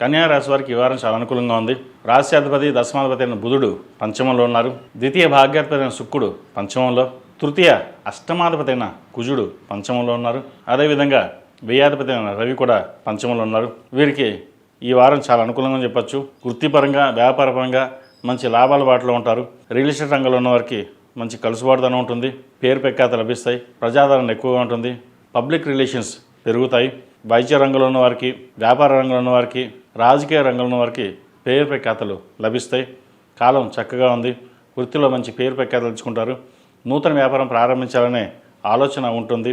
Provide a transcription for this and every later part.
కన్యా రాశి వారికి ఈ వారం చాలా అనుకూలంగా ఉంది. రాశ్యాధిపతి దశమాధిపతి అయిన బుధుడు పంచమంలో ఉన్నారు. ద్వితీయ భాగ్యాధిపతి అయిన శుక్రుడు పంచమంలో, తృతీయ అష్టమాధిపతి అయిన కుజుడు పంచమంలో ఉన్నారు. అదేవిధంగా వ్యయాధిపతి అయిన రవి కూడా పంచమంలో ఉన్నారు. వీరికి ఈ వారం చాలా అనుకూలంగా చెప్పచ్చు. వృత్తిపరంగా వ్యాపారపరంగా మంచి లాభాల బాటలో ఉంటారు. రియల్ ఎస్టేట్ రంగంలో ఉన్న వారికి మంచి కలుసుబాటుదనం ఉంటుంది. పేరు ప్రఖ్యాత లభిస్తాయి. ప్రజాదరణ ఎక్కువగా ఉంటుంది. పబ్లిక్ రిలేషన్స్ పెరుగుతాయి. వైద్య రంగంలో ఉన్న వారికి, వ్యాపార రంగంలో ఉన్న వారికి, రాజకీయ రంగంలో ఉన్న వారికి పేరు ప్రఖ్యాతలు లభిస్తాయి. కాలం చక్కగా ఉంది. వృత్తిలో మంచి పేరు ప్రఖ్యాతలు తెచ్చుకుంటారు. నూతన వ్యాపారం ప్రారంభించాలనే ఆలోచన ఉంటుంది.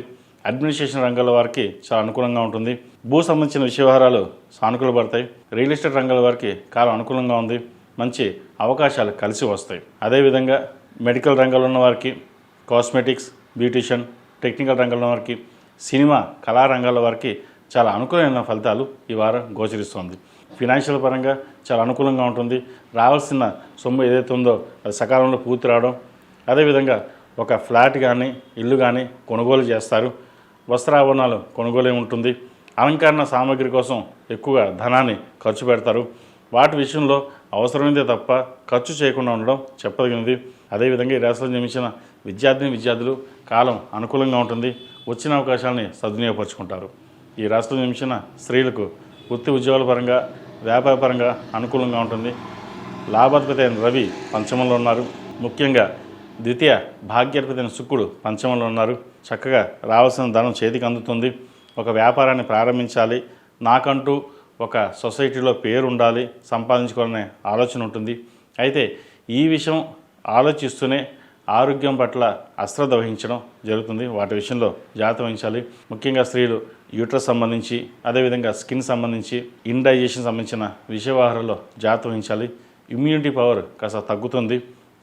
అడ్మినిస్ట్రేషన్ రంగంలో వారికి చాలా అనుకూలంగా ఉంటుంది. భూ సంబంధించిన విషయ వ్యవహారాలు సానుకూల పడతాయి. రియల్ ఎస్టేట్ రంగంలో వారికి కాలం అనుకూలంగా ఉంది. మంచి అవకాశాలు కలిసి వస్తాయి. అదేవిధంగా మెడికల్ రంగంలో ఉన్న వారికి, కాస్మెటిక్స్, బ్యూటిషియన్, టెక్నికల్ రంగంలో ఉన్న వారికి, సినిమా కళారంగాల వారికి చాలా అనుకూలమైన ఫలితాలు ఈ వారం గోచరిస్తుంది. ఫినాన్షియల్ పరంగా చాలా అనుకూలంగా ఉంటుంది. రావాల్సిన సొమ్ము ఏదైతే ఉందో అది సకాలంలో పూర్తి రావడం, అదేవిధంగా ఒక ఫ్లాట్ కానీ ఇల్లు కానీ కొనుగోలు చేస్తారు. వస్త్రాభరణాలు కొనుగోలు ఉంటుంది. అలంకరణ సామాగ్రి కోసం ఎక్కువగా ధనాన్ని ఖర్చు పెడతారు. వాటి విషయంలో అవసరమైతే తప్ప ఖర్చు చేయకుండా ఉండడం చెప్పదగినది. అదేవిధంగా ఈ రాశిలో జన్మించిన విద్యార్థులు కాలం అనుకూలంగా ఉంటుంది. వచ్చిన అవకాశాలని సద్వినియోగపరుచుకుంటారు. ఈ రాష్ట్రం జన్మించిన స్త్రీలకు వృత్తి ఉద్యోగాల పరంగా, వ్యాపార పరంగా అనుకూలంగా ఉంటుంది. లాభాధిపతి అయిన రవి పంచమంలో ఉన్నారు. ముఖ్యంగా ద్వితీయ భాగ్యాధిపతి అయిన శుక్రుడు పంచమంలో ఉన్నారు. చక్కగా రావాల్సిన ధనం చేతికి అందుతుంది. ఒక వ్యాపారాన్ని ప్రారంభించాలి, నాకంటూ ఒక సొసైటీలో పేరు ఉండాలి, సంపాదించుకోవాలనే ఆలోచన ఉంటుంది. అయితే ఈ విషయం ఆలోచిస్తూనే ఆరోగ్యం పట్ల అశ్రద్ధ వహించడం జరుగుతుంది. వాటి విషయంలో జాగ్రత్త వహించాలి. ముఖ్యంగా స్త్రీలు యూట్రస్ సంబంధించి, అదేవిధంగా స్కిన్ సంబంధించి, ఇండైజెషన్ సంబంధించిన విషయ వ్యవహారాల్లో జాగ్రత్త వహించాలి. ఇమ్యూనిటీ పవర్ కాస్త తగ్గుతుంది.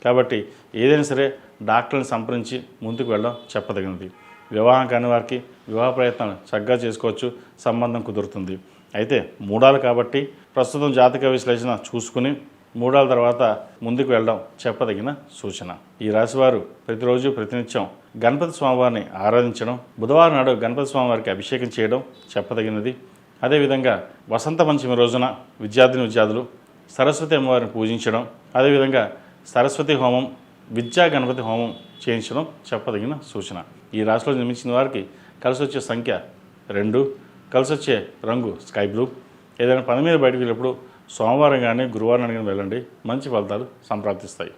కాబట్టి ఏదైనా సరే డాక్టర్ని సంప్రదించి ముందుకు వెళ్ళడం చెప్పదగినది. వివాహం కాని వారికి వివాహ ప్రయత్నాలు చక్కగా చేసుకోవచ్చు. సంబంధం కుదురుతుంది. అయితే మూడాలు కాబట్టి ప్రస్తుతం జాతక విశ్లేషణ చూసుకుని మూడాల తర్వాత ముందుకు వెళ్ళడం చెప్పదగిన సూచన. ఈ రాశివారు ప్రతిరోజు ప్రతినిత్యం గణపతి స్వామివారిని ఆరాధించడం, బుధవారం నాడు గణపతి స్వామివారికి అభిషేకం చేయడం చెప్పదగినది. అదేవిధంగా వసంత పంచమి రోజున విద్యార్థులు సరస్వతి అమ్మవారిని పూజించడం, అదేవిధంగా సరస్వతి హోమం, విద్యా గణపతి హోమం చేయించడం చెప్పదగిన సూచన. ఈ రాశిలో జన్మించిన వారికి కలిసి వచ్చే సంఖ్య 2, కలిసి వచ్చే రంగు స్కై బ్లూ. ఏదైనా పని మీద బయటకు వెళ్ళినప్పుడు సోమవారం కానీ గురువారం కానీ వెళ్ళండి. మంచి ఫలితాలు సంప్రాప్తిస్తాయి.